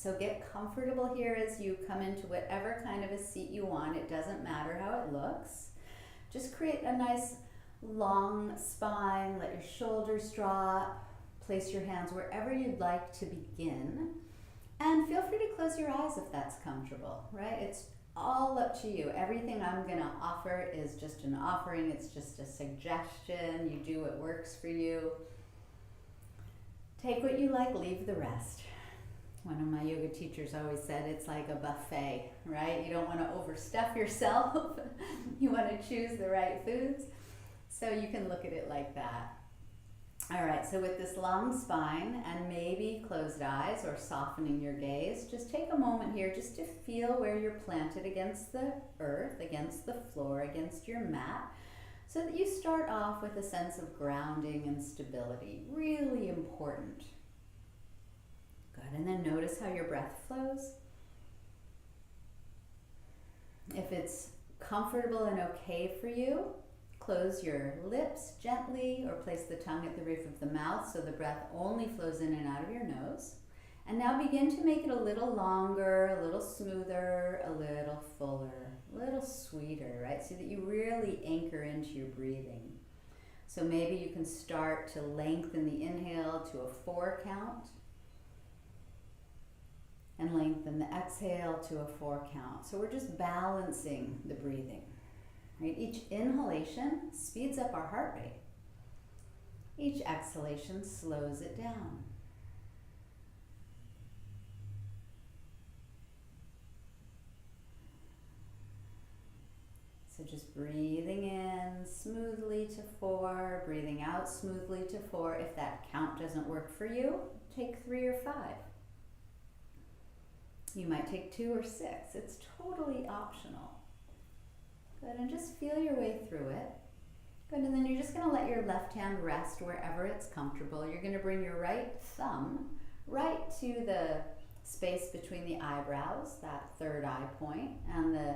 So get comfortable here as you come into whatever kind of a seat you want. It doesn't matter how it looks. Just create a nice long spine, let your shoulders drop, place your hands wherever you'd like to begin, and feel free to close your eyes if that's comfortable, right? It's all up to you. Everything I'm gonna offer is just an offering, it's just a suggestion. You do what works for you. Take what you like, leave the rest. One of my yoga teachers always said it's like a buffet, right? You don't want to overstuff yourself. You want to choose the right foods. So you can look at it like that. All right, so with this long spine and maybe closed eyes or softening your gaze, just take a moment here just to feel where you're planted against the earth, against the floor, against your mat, so that you start off with a sense of grounding and stability. Really important. Good, and then notice how your breath flows. If it's comfortable and okay for you, close your lips gently or place the tongue at the roof of the mouth so the breath only flows in and out of your nose. And now begin to make it a little longer, a little smoother, a little fuller, a little sweeter, right? So that you really anchor into your breathing. So maybe you can start to lengthen the inhale to a 4 count and lengthen the exhale to a 4 count. So we're just balancing the breathing. Right? Each inhalation speeds up our heart rate. Each exhalation slows it down. So just breathing in smoothly to 4, breathing out smoothly to 4. If that count doesn't work for you, take 3 or 5. You might take 2 or 6. It's totally optional. Good, and just feel your way through it. Good, and then you're just going to let your left hand rest wherever it's comfortable. You're going to bring your right thumb right to the space between the eyebrows, that third eye point, and the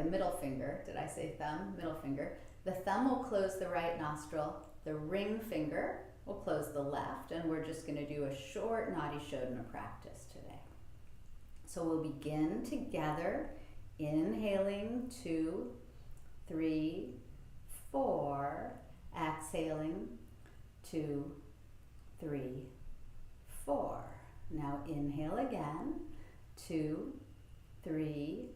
middle finger. Did I say thumb? Middle finger. The thumb will close the right nostril. The ring finger will close the left, and we're just going to do a short Nadi Shodhana practice today. So we'll begin together. Inhaling 2, 3, 4. Exhaling 2, 3, 4. Now inhale again. 2, 3,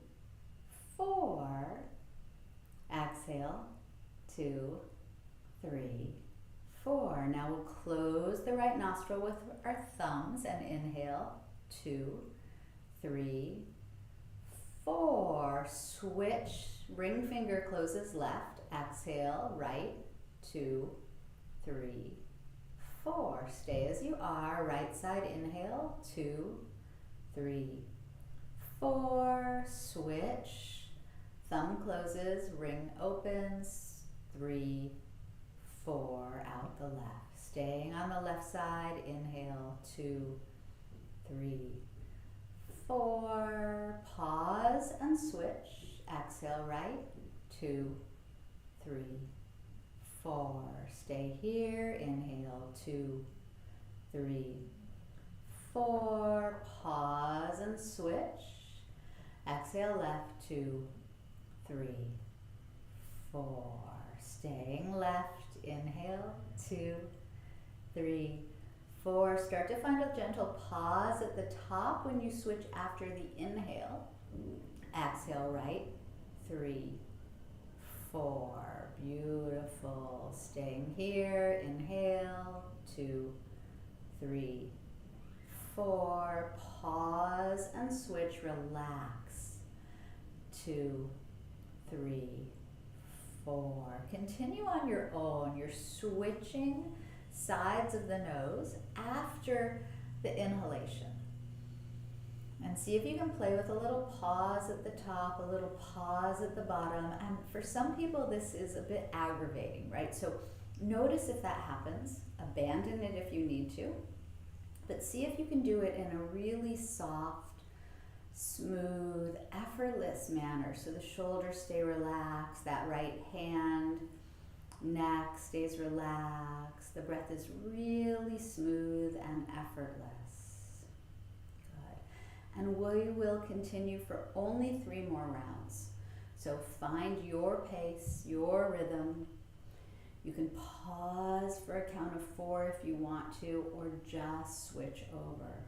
4. Exhale 2, 3, 4. Now we'll close the right nostril with our thumbs and inhale 2, 3, 4. Switch. Ring finger closes left. Exhale right. 2, 3, 4. Stay as you are. Right side inhale. 2, 3, 4. Switch. Thumb closes. Ring opens. 3, 4. Out the left. Staying on the left side. Inhale. 2, 3, 4. Pause and switch. Exhale right. 2, 3, 4. Stay here. Inhale. 2, 3, 4. Pause and switch. Exhale left. 2, 3, 4. Staying left. Inhale. 2, 3, 4. Start to find a gentle pause at the top when you switch after the inhale. Exhale right. 3, 4. Beautiful. Staying here. Inhale. 2, 3, 4. Pause and switch. Relax. 2, 3, 4. Continue on your own. You're switching sides of the nose after the inhalation. And see if you can play with a little pause at the top, a little pause at the bottom. And for some people, this is a bit aggravating, right? So notice if that happens. Abandon it if you need to. But see if you can do it in a really soft, smooth, effortless manner. So the shoulders stay relaxed, that right hand, neck stays relaxed. The breath is really smooth and effortless. and we will continue for only 3 more rounds. So find your pace, your rhythm. You can pause for a count of 4 if you want to, or just switch over.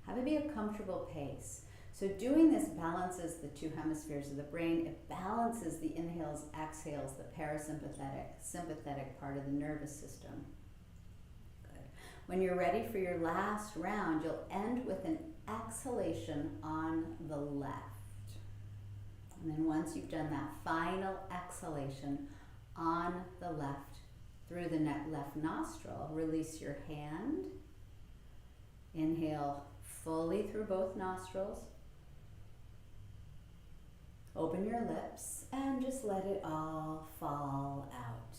Have it be a comfortable pace. So doing this balances the 2 hemispheres of the brain. It balances the inhales, exhales, the parasympathetic, sympathetic part of the nervous system. Good. When you're ready for your last round, you'll end with an exhalation on the left. And then once you've done that final exhalation on the left through the left nostril, release your hand. Inhale fully through both nostrils. Open your lips and just let it all fall out.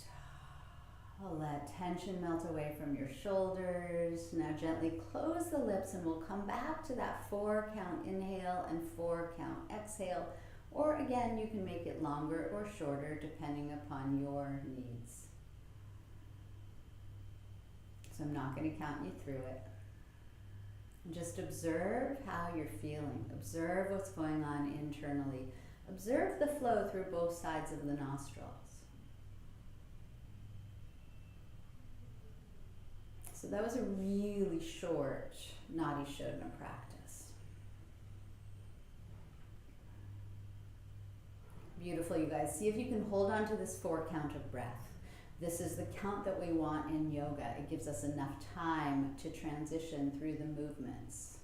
Let tension melt away from your shoulders. Now gently close the lips and we'll come back to that 4 count inhale and 4 count exhale. Or again, you can make it longer or shorter depending upon your needs. So I'm not going to count you through it. Just observe how you're feeling. Observe what's going on internally. Observe the flow through both sides of the nostrils. So that was a really short Nadi Shodhana practice. Beautiful, you guys. See if you can hold on to this 4 count of breath. This is the count that we want in yoga. It gives us enough time to transition through the movements.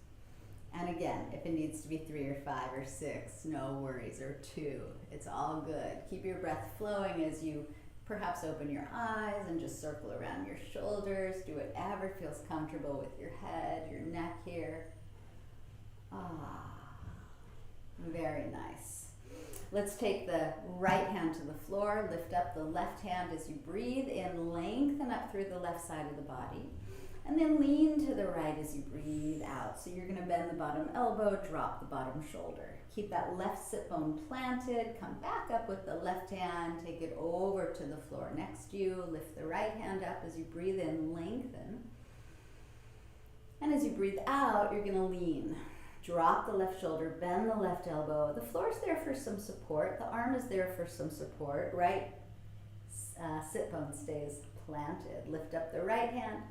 And again, if it needs to be 3 or 5 or 6, no worries, or 2. It's all good. Keep your breath flowing as you perhaps open your eyes and just circle around your shoulders. Do whatever feels comfortable with your head, your neck here. Very nice. Let's take the right hand to the floor, lift up the left hand as you breathe in, lengthen up through the left side of the body, and then lean to the right as you breathe out. So you're gonna bend the bottom elbow, drop the bottom shoulder. Keep that left sit bone planted, come back up with the left hand, take it over to the floor next to you, lift the right hand up as you breathe in, lengthen. And as you breathe out, you're gonna lean. Drop the left shoulder, bend the left elbow. The floor is there for some support. The arm is there for some support. Right sit bone stays planted. Lift up the right hand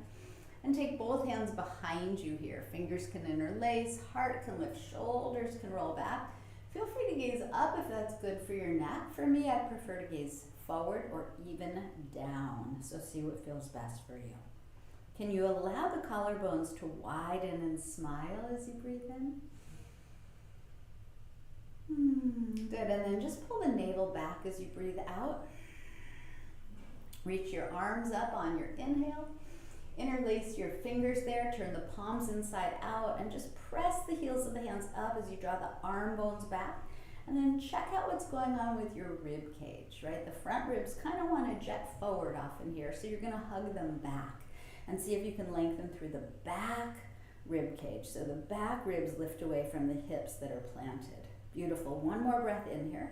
and take both hands behind you here. Fingers can interlace, heart can lift, shoulders can roll back. Feel free to gaze up if that's good for your neck. For me, I prefer to gaze forward or even down. So see what feels best for you. Can you allow the collarbones to widen and smile as you breathe in? Good, and then just pull the navel back as you breathe out. Reach your arms up on your inhale. Interlace your fingers there, turn the palms inside out, and just press the heels of the hands up as you draw the arm bones back. And then check out what's going on with your rib cage, right? The front ribs kind of want to jet forward off in here, so you're going to hug them back. And see if you can lengthen through the back rib cage. So the back ribs lift away from the hips that are planted. Beautiful. One more breath in here.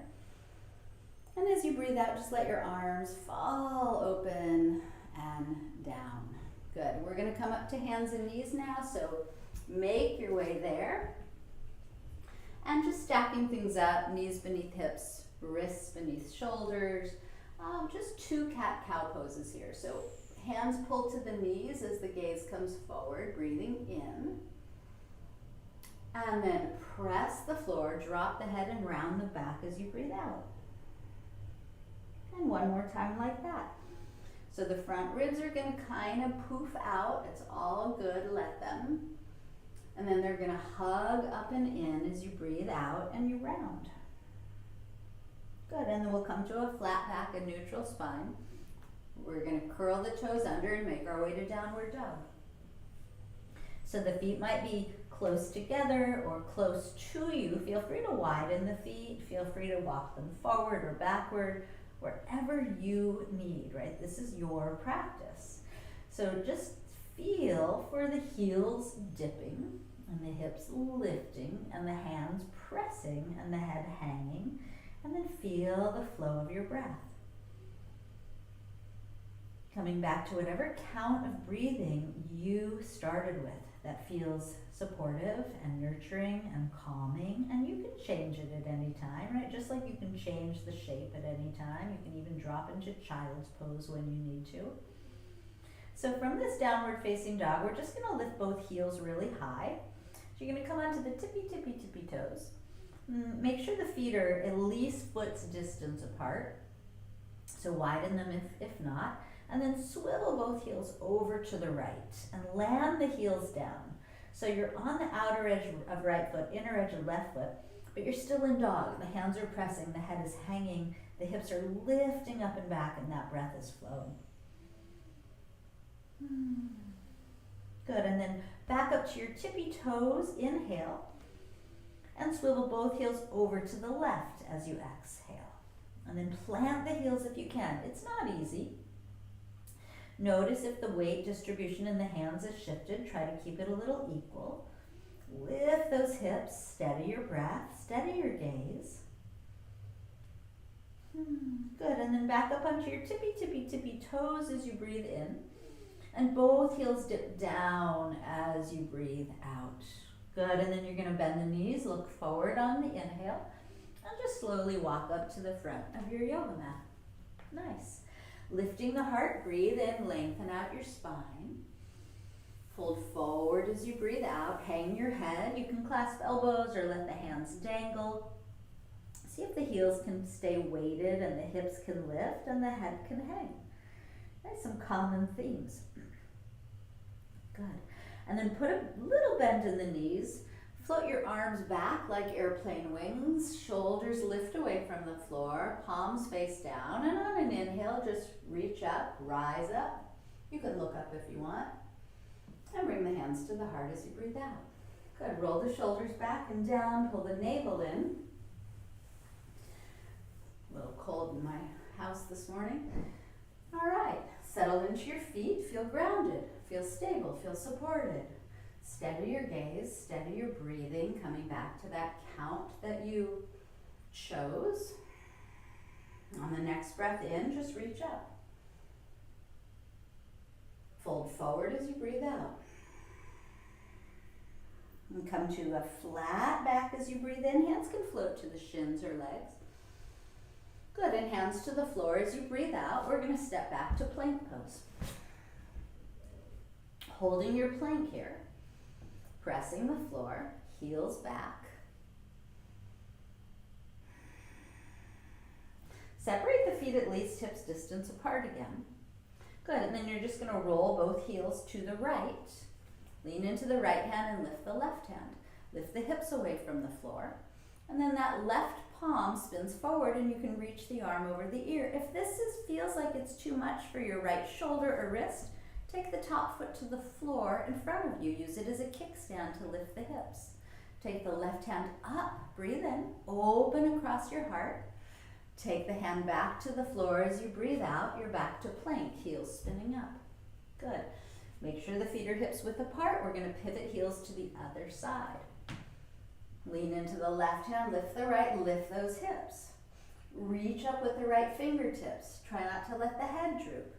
And as you breathe out, just let your arms fall open and down. Good. We're going to come up to hands and knees now. So make your way there. And just stacking things up, knees beneath hips, wrists beneath shoulders. Just 2 cat-cow poses here. So hands pull to the knees as the gaze comes forward, breathing in. And then press the floor, drop the head and round the back as you breathe out. And one more time like that. So the front ribs are going to kind of poof out. It's all good, let them. And then they're going to hug up and in as you breathe out and you round. Good, and then we'll come to a flat back, a neutral spine. We're going to curl the toes under and make our way to downward dog. So the feet might be close together or close to you. Feel free to widen the feet. Feel free to walk them forward or backward, wherever you need, right? This is your practice. So just feel for the heels dipping and the hips lifting and the hands pressing and the head hanging, and then feel the flow of your breath. Coming back to whatever count of breathing you started with. that feels supportive and nurturing and calming, and you can change it at any time, right? Just like you can change the shape at any time. You can even drop into child's pose when you need to. So from this downward facing dog, we're just gonna lift both heels really high. So you're gonna come onto the tippy, tippy, tippy toes. Make sure the feet are at least foot's distance apart. So widen them if not. And then swivel both heels over to the right and land the heels down. So you're on the outer edge of right foot, inner edge of left foot, but you're still in dog. The hands are pressing, the head is hanging, the hips are lifting up and back, and that breath is flowing. Good, and then back up to your tippy toes, inhale, and swivel both heels over to the left as you exhale. And then plant the heels if you can. It's not easy. Notice if the weight distribution in the hands is shifted. Try to keep it a little equal. Lift those hips, steady your breath, steady your gaze. Good, and then back up onto your tippy, tippy, tippy toes as you breathe in. And both heels dip down as you breathe out. Good, and then you're gonna bend the knees, look forward on the inhale, and just slowly walk up to the front of your yoga mat. Nice. Lifting the heart, breathe in, lengthen out your spine. Fold forward as you breathe out, hang your head. You can clasp elbows or let the hands dangle. See if the heels can stay weighted and the hips can lift and the head can hang. There's some common themes. Good. And then put a little bend in the knees. Float your arms back like airplane wings. Shoulders lift away from the floor. Palms face down. And on an inhale, just reach up, rise up. You can look up if you want. And bring the hands to the heart as you breathe out. Good. Roll the shoulders back and down. Pull the navel in. A little cold in my house this morning. All right. Settle into your feet. Feel grounded. Feel stable. Feel supported. Steady your gaze, steady your breathing, coming back to that count that you chose. On the next breath in, just reach up. Fold forward as you breathe out. And come to a flat back as you breathe in. Hands can float to the shins or legs. Good, and hands to the floor as you breathe out. We're going to step back to plank pose. Holding your plank here. Pressing the floor, heels back. Separate the feet at least hips distance apart again. Good, and then you're just going to roll both heels to the right. Lean into the right hand and lift the left hand. Lift the hips away from the floor. And then that left palm spins forward and you can reach the arm over the ear. If this feels like it's too much for your right shoulder or wrist, take the top foot to the floor in front of you. Use it as a kickstand to lift the hips. Take the left hand up, breathe in, open across your heart. Take the hand back to the floor as you breathe out. You're back to plank, heels spinning up. Good. Make sure the feet are hips width apart. We're going to pivot heels to the other side. Lean into the left hand, lift the right, lift those hips. Reach up with the right fingertips. Try not to let the head droop.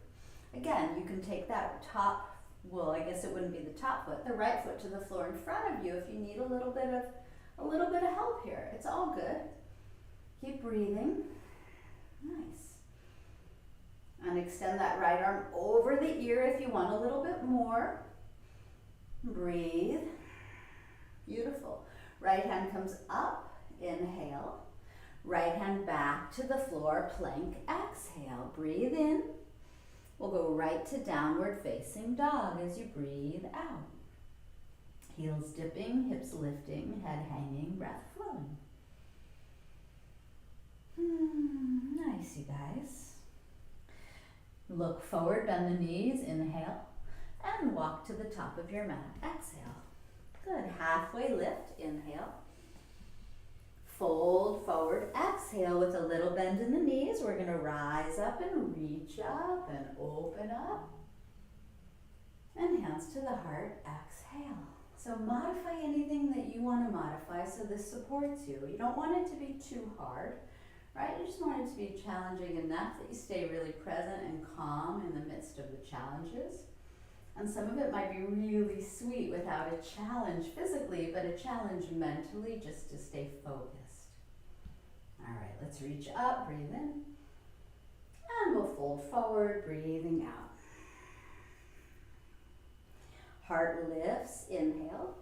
Again, you can take that top, well, I guess it wouldn't be the top foot, the right foot to the floor in front of you if you need a little bit of help here. It's all good. Keep breathing. Nice. And extend that right arm over the ear if you want a little bit more. Breathe. Beautiful. Right hand comes up, inhale. Right hand back to the floor, plank, exhale. Breathe in. We'll go right to downward facing dog as you breathe out. Heels dipping, hips lifting, head hanging, breath flowing. Nice, you guys. Look forward, bend the knees, inhale, and walk to the top of your mat. Exhale. Good. Halfway lift, inhale. Fold forward, exhale with a little bend in the knees. We're going to rise up and reach up and open up. And hands to the heart, exhale. So modify anything that you want to modify so this supports you. You don't want it to be too hard, right? You just want it to be challenging enough that you stay really present and calm in the midst of the challenges. And some of it might be really sweet without a challenge physically, but a challenge mentally just to stay focused. All right, let's reach up, breathe in. And we'll fold forward, breathing out. Heart lifts, inhale.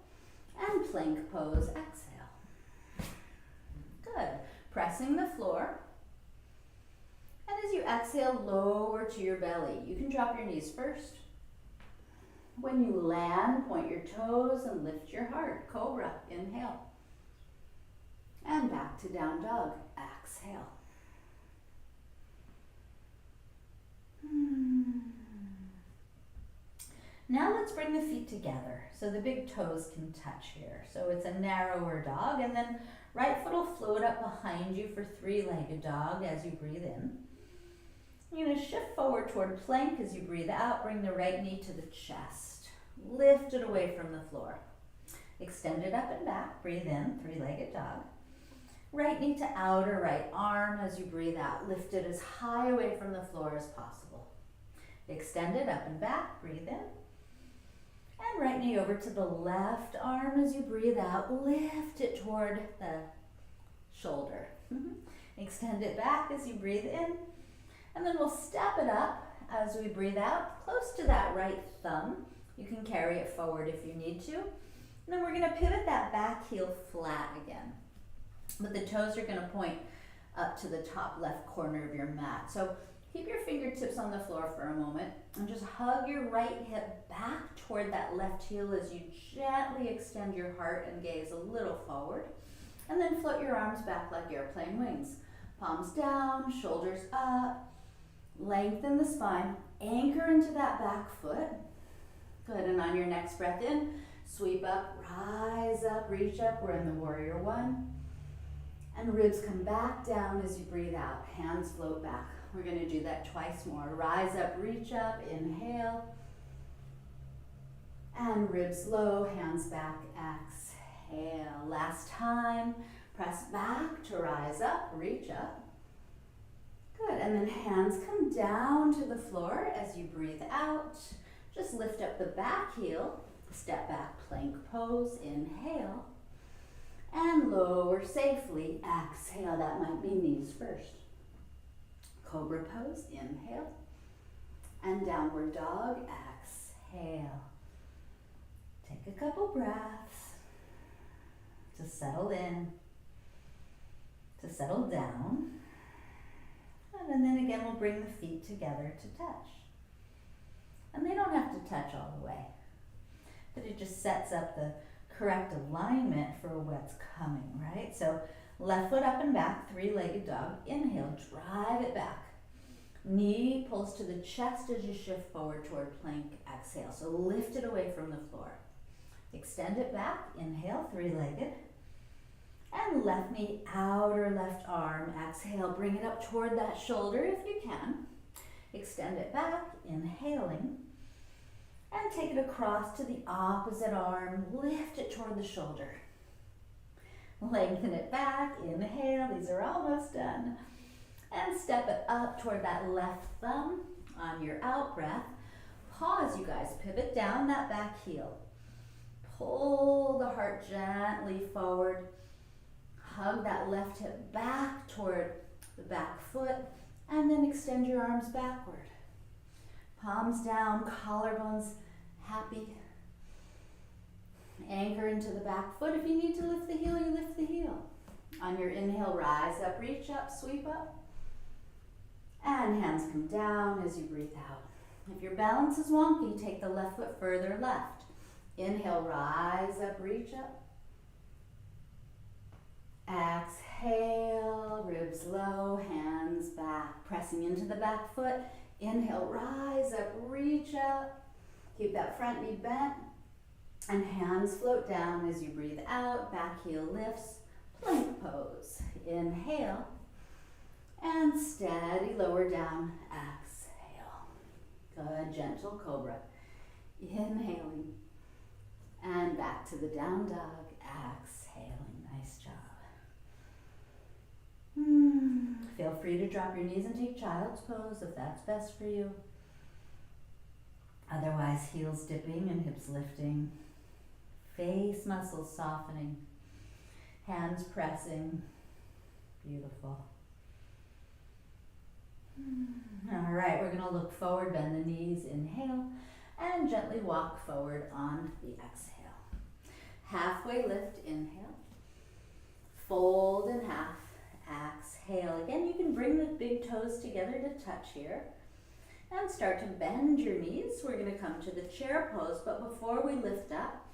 And plank pose, exhale. Good. Pressing the floor. And as you exhale, lower to your belly. You can drop your knees first. When you land, point your toes and lift your heart. Cobra, inhale. And back to down dog, exhale. Now let's bring the feet together so the big toes can touch here. So it's a narrower dog, and then right foot will float up behind you for three-legged dog as you breathe in. You're going to shift forward toward plank as you breathe out. Bring the right knee to the chest. Lift it away from the floor. Extend it up and back. Breathe in, three-legged dog. Right knee to outer right arm as you breathe out. Lift it as high away from the floor as possible. Extend it up and back. Breathe in. And right knee over to the left arm as you breathe out. Lift it toward the shoulder. Extend it back as you breathe in. And then we'll step it up as we breathe out, close to that right thumb. You can carry it forward if you need to. And then we're going to pivot that back heel flat again. But the toes are going to point up to the top left corner of your mat. So keep your fingertips on the floor for a moment and just hug your right hip back toward that left heel as you gently extend your heart and gaze a little forward. And then float your arms back like airplane wings. Palms down, shoulders up. Lengthen the spine, anchor into that back foot. Good, and on your next breath in, sweep up, rise up, reach up. We're in the warrior one. And ribs come back down as you breathe out. Hands float back. We're going to do that twice more. Rise up, reach up, inhale. And ribs low, hands back, exhale. Last time, press back to rise up, reach up. Good, and then hands come down to the floor as you breathe out. Just lift up the back heel, step back, plank pose, inhale. And lower safely, exhale. That might be knees first. Cobra pose, inhale. And downward dog, exhale. Take a couple breaths to settle in, to settle down. And then again, we'll bring the feet together to touch. And they don't have to touch all the way, but it just sets up the correct alignment for what's coming, right? So left foot up and back, three-legged dog. Inhale, drive it back. Knee pulls to the chest as you shift forward toward plank. Exhale, so lift it away from the floor. Extend it back. Inhale, three-legged. And left knee, outer left arm. Exhale, bring it up toward that shoulder if you can. Extend it back, inhaling. And take it across to the opposite arm. Lift it toward the shoulder. Lengthen it back, inhale. These are almost done. And step it up toward that left thumb on your out breath. Pause, you guys. Pivot down that back heel. Pull the heart gently forward. Hug that left hip back toward the back foot, and then extend your arms backward. Palms down, collarbones happy. Anchor into the back foot. If you need to lift the heel, you lift the heel. On your inhale, rise up, reach up, sweep up. And hands come down as you breathe out. If your balance is wonky, take the left foot further left. Inhale, rise up, reach up. Exhale, ribs low, hands back, pressing into the back foot. Inhale, rise up, reach up. Keep that front knee bent. And hands float down as you breathe out. Back heel lifts, plank pose. Inhale. And steady, lower down, exhale. Good, gentle cobra. Inhaling. And back to the down dog, exhaling. Nice job. Feel free to drop your knees and take child's pose if that's best for you. Otherwise, heels dipping and hips lifting. Face muscles softening. Hands pressing. Beautiful. All right, we're gonna look forward, bend the knees, inhale, and gently walk forward on the exhale. Halfway lift, inhale. Fold in half, exhale. Again, you can bring the big toes together to touch here. And start to bend your knees. We're gonna come to the chair pose, but before we lift up,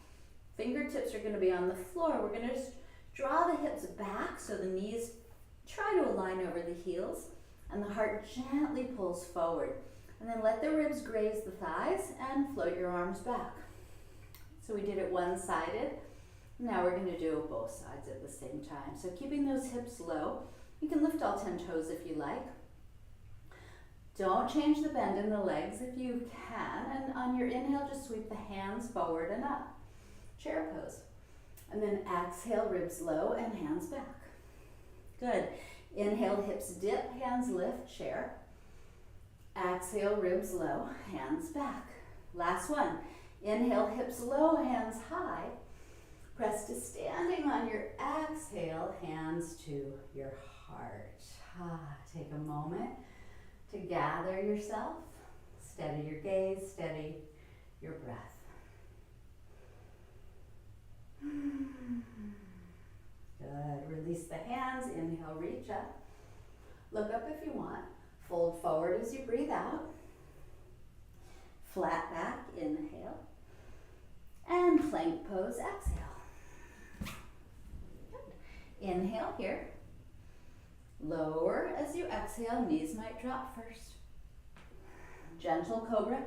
fingertips are gonna be on the floor. We're gonna just draw the hips back so the knees try to align over the heels, and the heart gently pulls forward. And then let the ribs graze the thighs and float your arms back. So we did it one-sided. Now we're gonna do both sides at the same time. So keeping those hips low, you can lift all 10 toes if you like. Don't change the bend in the legs if you can, and on your inhale, just sweep the hands forward and up. Chair pose. And then exhale, ribs low and hands back. Good. Inhale, hips dip, hands lift, chair. Exhale, ribs low, hands back. Last one. Inhale, hips low, hands high. Press to standing on your exhale, hands to your heart. Take a moment to gather yourself, steady your gaze, steady your breath. Good. Release the hands. Inhale, reach up. Look up if you want. Fold forward as you breathe out. Flat back, inhale. And plank pose, exhale. Good. Inhale here. Lower as you exhale, knees might drop first. Gentle cobra.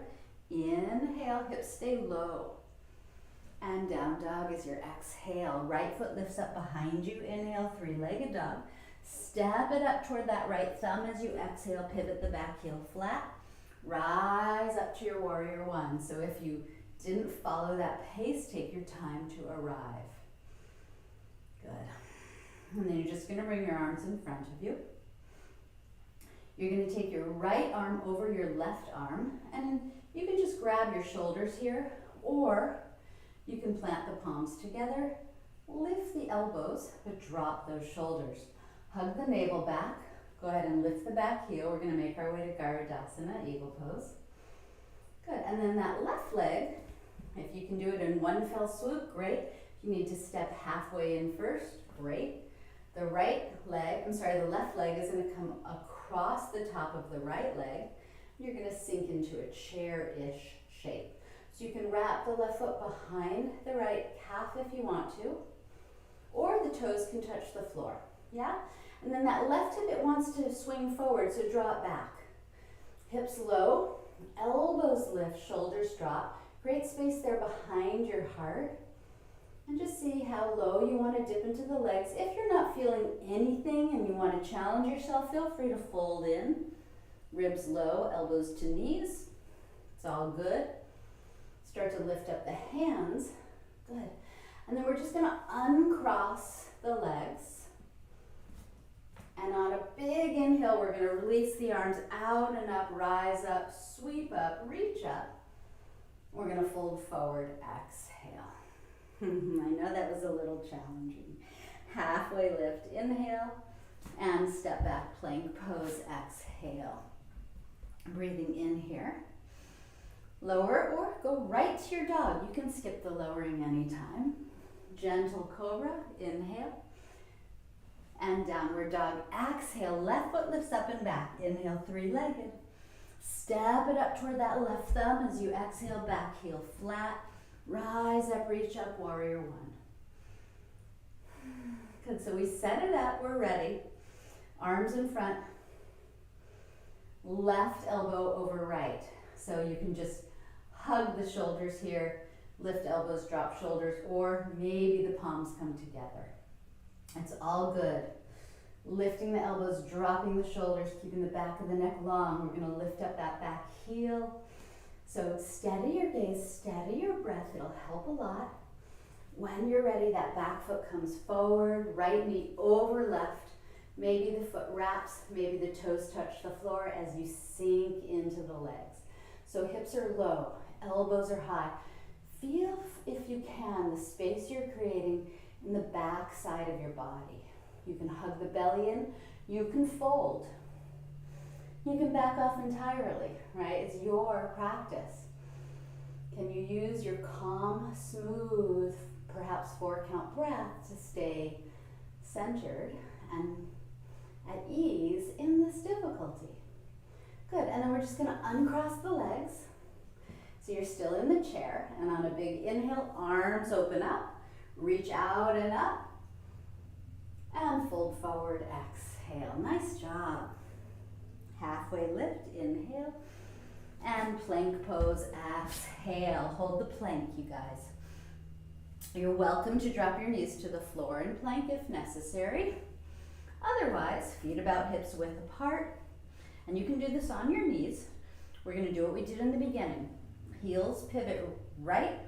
Inhale, hips stay low. And down dog is your exhale. Right foot lifts up behind you. Inhale, three-legged dog. Step it up toward that right thumb as you exhale. Pivot the back heel flat. Rise up to your warrior one. So if you didn't follow that pace, take your time to arrive. Good. And then you're just going to bring your arms in front of you. You're going to take your right arm over your left arm, and you can just grab your shoulders here, or you can plant the palms together, lift the elbows, but drop those shoulders. Hug the navel back. Go ahead and lift the back heel. We're going to make our way to Garudasana, eagle pose. Good. And then that left leg, if you can do it in one fell swoop, great. If you need to step halfway in first, great. The left leg is going to come across the top of the right leg. You're going to sink into a chair-ish shape. So you can wrap the left foot behind the right calf if you want to, or the toes can touch the floor, yeah? And then that left hip, it wants to swing forward, so draw it back. Hips low, elbows lift, shoulders drop. Create space there behind your heart. And just see how low you want to dip into the legs. If you're not feeling anything and you want to challenge yourself, feel free to fold in. Ribs low, elbows to knees. It's all good. Start to lift up the hands. Good. And then we're just going to uncross the legs. And on a big inhale, we're going to release the arms out and up, rise up, sweep up, reach up. We're going to fold forward, exhale. I know that was a little challenging. Halfway lift, inhale, and step back, plank pose, exhale. Breathing in here. Lower or go right to your dog. You can skip the lowering anytime. Gentle cobra, inhale. And downward dog, exhale. Left foot lifts up and back. Inhale, three-legged. Step it up toward that left thumb as you exhale, back heel flat. Rise up, reach up, warrior one. Good, so we set it up, we're ready. Arms in front. Left elbow over right. So you can just hug the shoulders here, lift elbows, drop shoulders, or maybe the palms come together. It's all good. Lifting the elbows, dropping the shoulders, keeping the back of the neck long. We're going to lift up that back heel. So steady your gaze, steady your breath. It'll help a lot. When you're ready, that back foot comes forward, right knee over left. Maybe the foot wraps, maybe the toes touch the floor as you sink into the legs. So hips are low, elbows are high. Feel, if you can, the space you're creating in the back side of your body. You can hug the belly in, you can fold. You can back off entirely, right? It's your practice. Can you use your calm, smooth, perhaps 4-count breath to stay centered and at ease in this difficulty? Good, and then we're just gonna uncross the legs. So you're still in the chair, and on a big inhale, arms open up, reach out and up, and fold forward, exhale. Nice job. Halfway lift, inhale, and plank pose, exhale. Hold the plank, you guys. You're welcome to drop your knees to the floor in plank if necessary. Otherwise, feet about hips width apart, and you can do this on your knees. We're gonna do what we did in the beginning. Heels pivot right,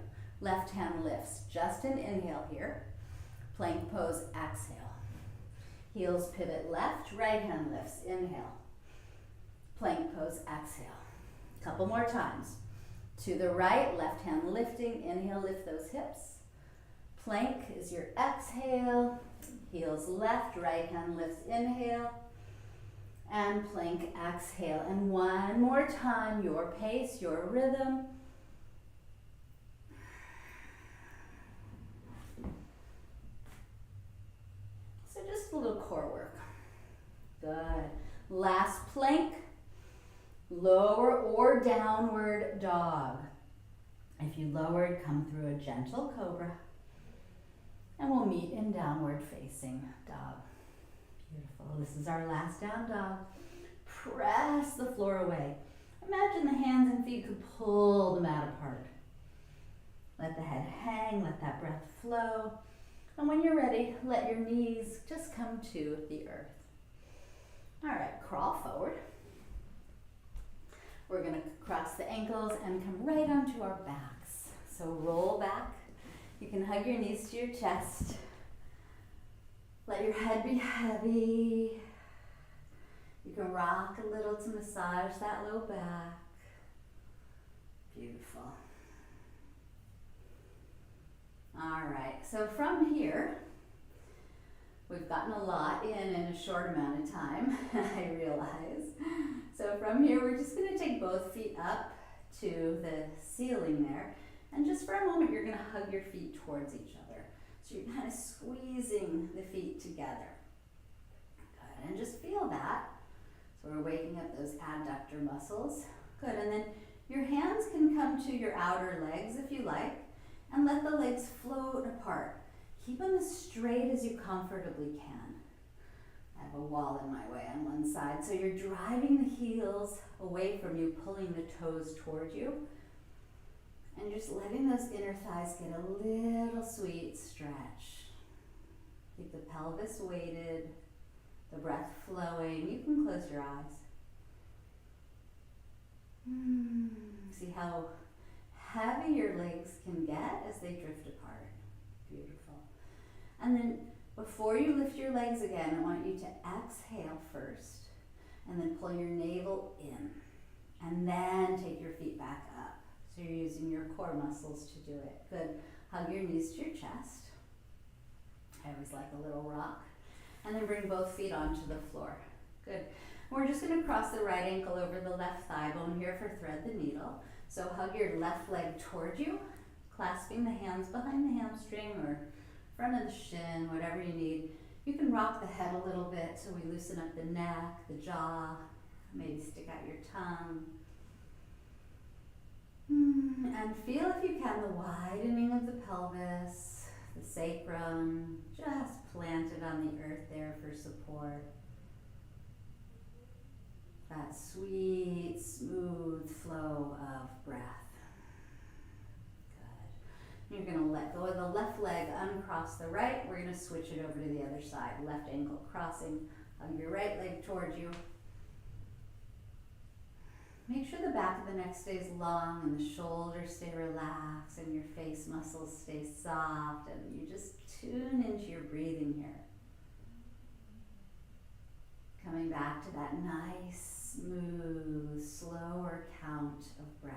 left hand lifts. Just an inhale here. Plank pose, exhale. Heels pivot left, right hand lifts, inhale. Plank pose, exhale. Couple more times. To the right, left hand lifting, inhale, lift those hips. Plank is your exhale. Heels left, right hand lifts, inhale. And plank, exhale. And one more time, your pace, your rhythm. So just a little core work. Good. Last plank, lower or downward dog. If you lowered, come through a gentle cobra. And we'll meet in downward facing dog. Beautiful. This is our last down dog. Press the floor away. Imagine the hands and feet could pull the mat apart. Let the head hang, let that breath flow. And when you're ready, let your knees just come to the earth. All right, crawl forward. We're gonna cross the ankles and come right onto our backs. So roll back. You can hug your knees to your chest. Let your head be heavy. You can rock a little to massage that low back. Beautiful. All right, so from here, we've gotten a lot in a short amount of time, I realize. So from here, we're just gonna take both feet up to the ceiling there. And just for a moment, you're gonna hug your feet towards each other. So you're kind of squeezing the feet together. Good, and just feel that. So we're waking up those adductor muscles. Good, and then your hands can come to your outer legs if you like, and let the legs float apart. Keep them as straight as you comfortably can. I have a wall in my way on one side, so you're driving the heels away from you, pulling the toes toward you. And just letting those inner thighs get a little sweet stretch. Keep the pelvis weighted, the breath flowing. You can close your eyes. See how heavy your legs can get as they drift apart. Beautiful. And then before you lift your legs again, I want you to exhale first, and then pull your navel in, and then take your feet back up. So you're using your core muscles to do it. Good. Hug your knees to your chest. I always like a little rock. And then bring both feet onto the floor. Good. We're just going to cross the right ankle over the left thigh bone here for thread the needle. So hug your left leg toward you, clasping the hands behind the hamstring or front of the shin, whatever you need. You can rock the head a little bit so we loosen up the neck, the jaw, maybe stick out your tongue. And feel, if you can, the widening of the pelvis, the sacrum, just planted on the earth there for support. That sweet, smooth flow of breath. Good. You're going to let go of the left leg, uncross the right. We're going to switch it over to the other side. Left ankle crossing, hug your right leg towards you. Make sure the back of the neck stays long and the shoulders stay relaxed and your face muscles stay soft, and you just tune into your breathing here. Coming back to that nice, smooth, slower count of breath.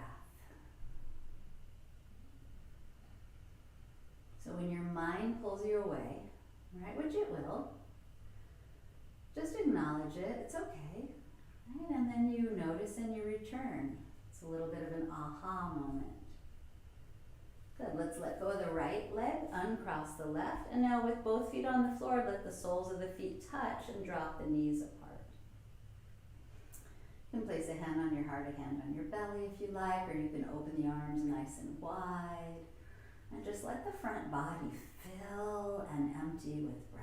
So when your mind pulls you away, right, which it will, just acknowledge it, it's okay, right? And then you notice and you return. It's a little bit of an aha moment. Good, let's let go of the right leg, uncross the left, and now with both feet on the floor, let the soles of the feet touch and drop the knees apart. You can place a hand on your heart, a hand on your belly if you like, or you can open the arms nice and wide. And just let the front body fill and empty with breath.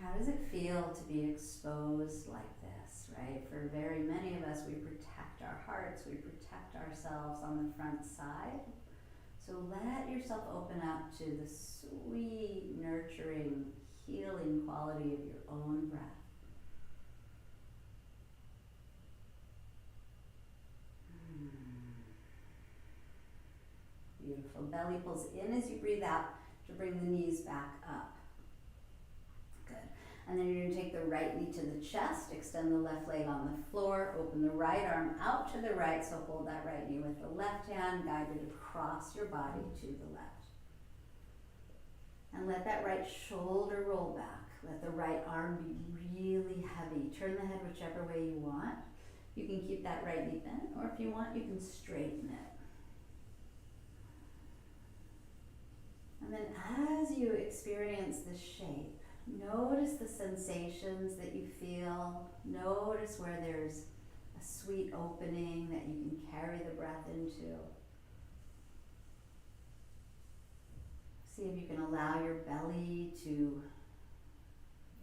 How does it feel to be exposed like this, right? For very many of us, we protect our hearts, we protect ourselves on the front side. So let yourself open up to the sweet, nurturing, healing quality of your own breath. Beautiful. Belly pulls in as you breathe out to bring the knees back up. Good. And then you're going to take the right knee to the chest, extend the left leg on the floor, open the right arm out to the right, so hold that right knee with the left hand, guided across your body to the left. And let that right shoulder roll back. Let the right arm be really heavy. Turn the head whichever way you want. You can keep that right knee bent, or if you want, you can straighten it. And then as you experience this shape, notice the sensations that you feel. Notice where there's a sweet opening that you can carry the breath into. See if you can allow your belly to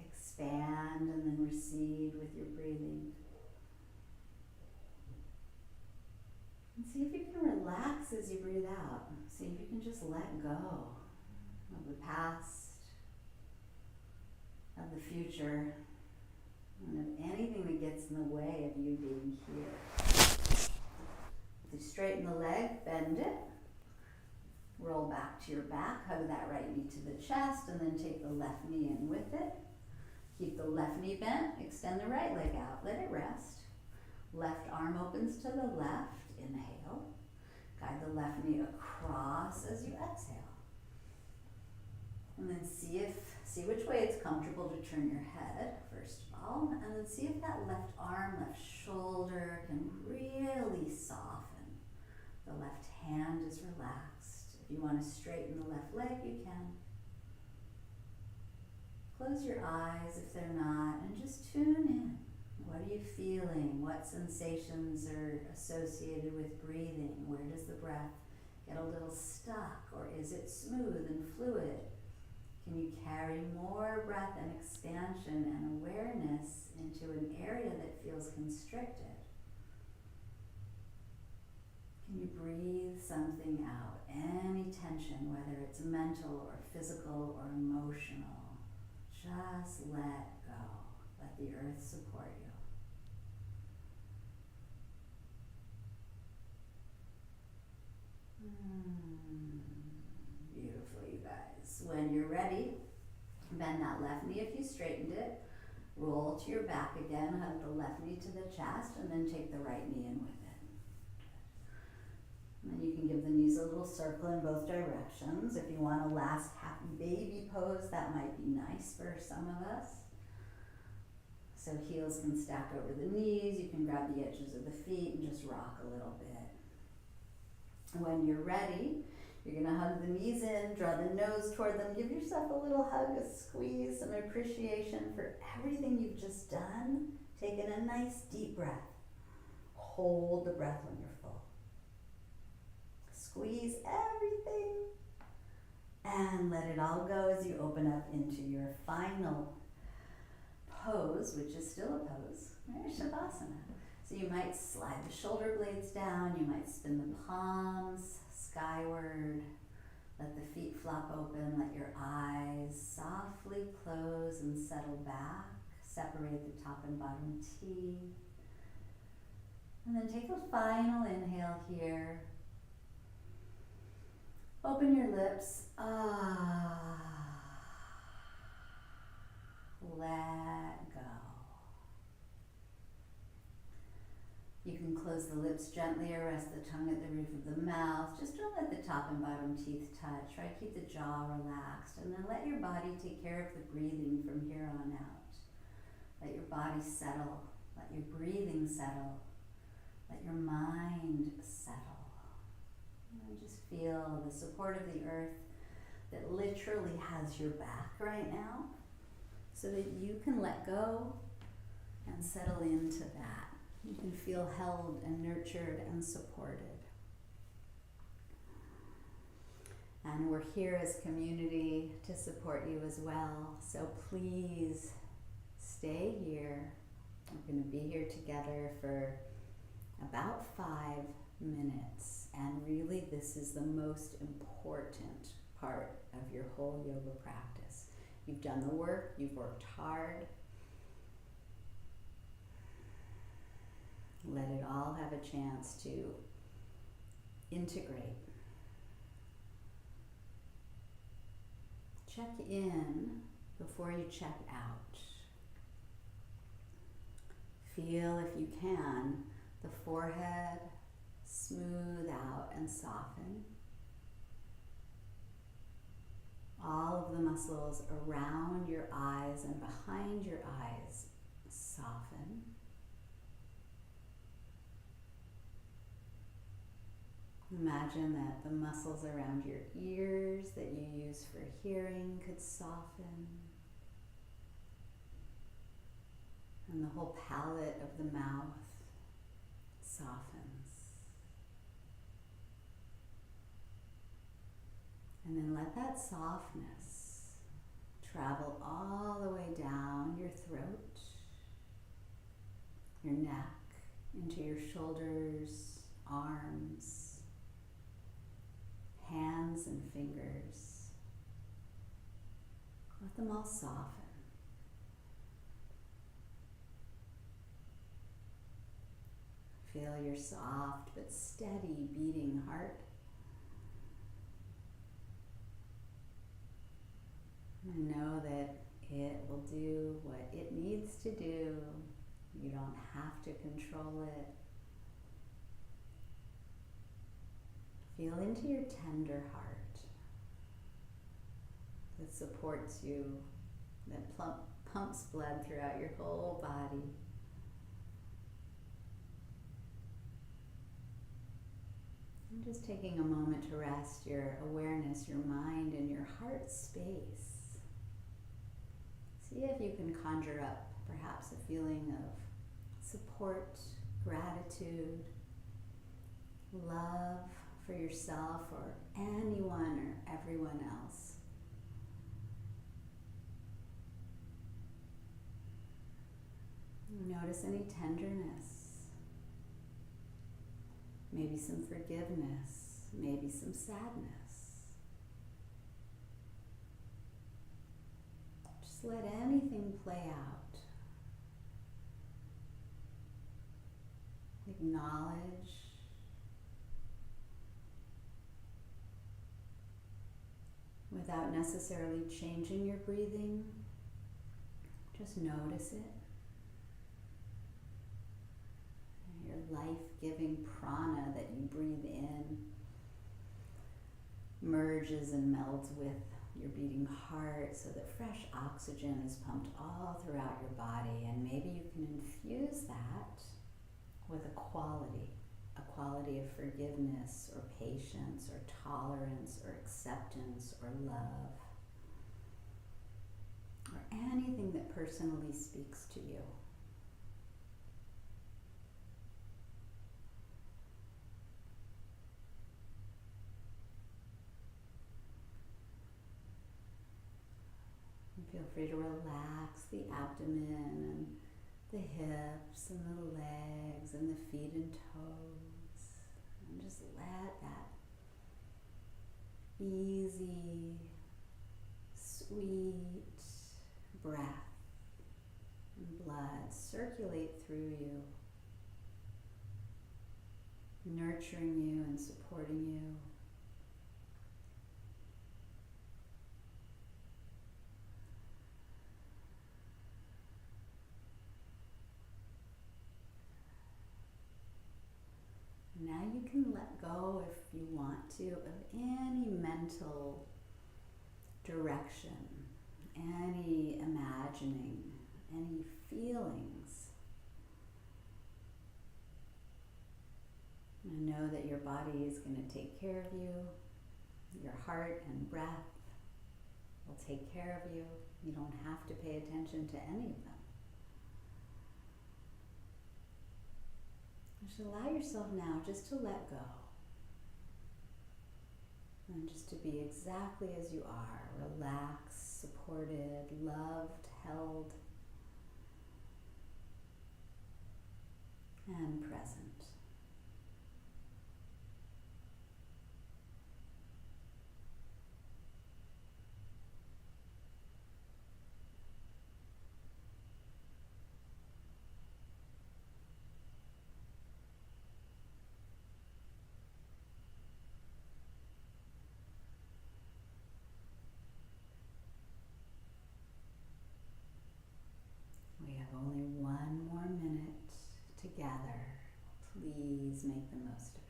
expand and then recede with your breathing. And see if you can relax as you breathe out. See if you can just let go of the past, of the future, and of anything that gets in the way of you being here. If you straighten the leg, bend it, roll back to your back, hug that right knee to the chest, and then take the left knee in with it. Keep the left knee bent, extend the right leg out, let it rest. Left arm opens to the left, inhale. Guide the left knee across as you exhale. And then see which way it's comfortable to turn your head, first of all, and then see if that left arm, left shoulder can really soften. The left hand is relaxed. If you want to straighten the left leg, you can. Close your eyes if they're not, and just tune in. What are you feeling? What sensations are associated with breathing? Where does the breath get a little stuck, or is it smooth and fluid? Can you carry more breath and expansion and awareness into an area that feels constricted? Can you breathe something out? Any tension, whether it's mental or physical or emotional, just let go. Let the earth support you. Beautiful, you guys. When you're ready, bend that left knee if you straightened it. Roll to your back again, hug the left knee to the chest, and then take the right knee in with it. And then you can give the knees a little circle in both directions. If you want a last happy baby pose, that might be nice for some of us. So heels can stack over the knees. You can grab the edges of the feet and just rock a little bit. When you're ready, you're going to hug the knees in, draw the nose toward them, give yourself a little hug, a squeeze, some appreciation for everything you've just done. Take in a nice deep breath. Hold the breath when you're full. Squeeze everything and let it all go as you open up into your final pose, which is still a pose, right? Shavasana. So you might slide the shoulder blades down, you might spin the palms skyward, let the feet flop open, let your eyes softly close and settle back, separate the top and bottom teeth. And then take a final inhale here. Open your lips. Let go. You can close Close the lips gently or rest the tongue at the roof of the mouth. Just don't let the top and bottom teeth touch, right? Keep the jaw relaxed, and then let your body take care of the breathing from here on out. Let your body settle. Let your breathing settle. Let your mind settle. And just feel the support of the earth that literally has your back right now, so that you can let go and settle into that. You can feel held and nurtured and supported. And we're here as community to support you as well. So please stay here. We're going to be here together for about 5 minutes. And really, this is the most important part of your whole yoga practice. You've done the work, you've worked hard. Let it all have a chance to integrate. Check in before you check out. Feel, if you can, the forehead smooth out and soften. All of the muscles around your eyes and behind your eyes soften. Imagine that the muscles around your ears that you use for hearing could soften. And the whole palate of the mouth softens. And then let that softness travel all the way down your throat, your neck, into your shoulders, arms, hands and fingers. Let them all soften. Feel your soft but steady beating heart. And know that it will do what it needs to do. You don't have to control it. Feel into your tender heart that supports you, that pumps blood throughout your whole body. And just taking a moment to rest your awareness, your mind, and your heart space. See if you can conjure up perhaps a feeling of support, gratitude, love for yourself or anyone or everyone else. Notice any tenderness, maybe some forgiveness, maybe some sadness. Just let anything play out. Acknowledge without necessarily changing your breathing. Just notice it. Your life-giving prana that you breathe in merges and melds with your beating heart so that fresh oxygen is pumped all throughout your body, and maybe you can infuse that with a quality of forgiveness or patience or tolerance or acceptance or love or anything that personally speaks to you. And feel free to relax the abdomen and the hips and the legs and the feet and toes, and just let that easy, sweet breath and blood circulate through you, nurturing you and supporting you. to of any mental direction, any imagining, any feelings. And know that your body is going to take care of you. Your heart and breath will take care of you. You don't have to pay attention to any of them. Just allow yourself now just to let go. And just to be exactly as you are, relaxed, supported, loved, held, and present. We have only one more minute together. Please make the most of it.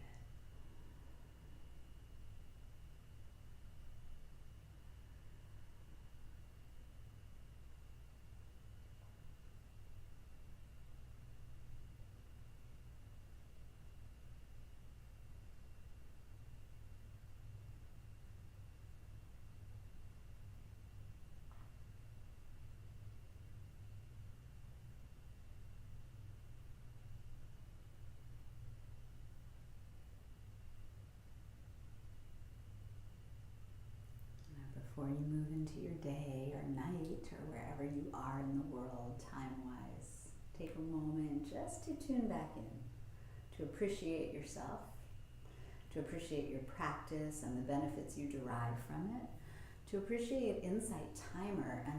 Before you move into your day or night or wherever you are in the world time-wise, take a moment just to tune back in, to appreciate yourself, to appreciate your practice and the benefits you derive from it, to appreciate Insight Timer and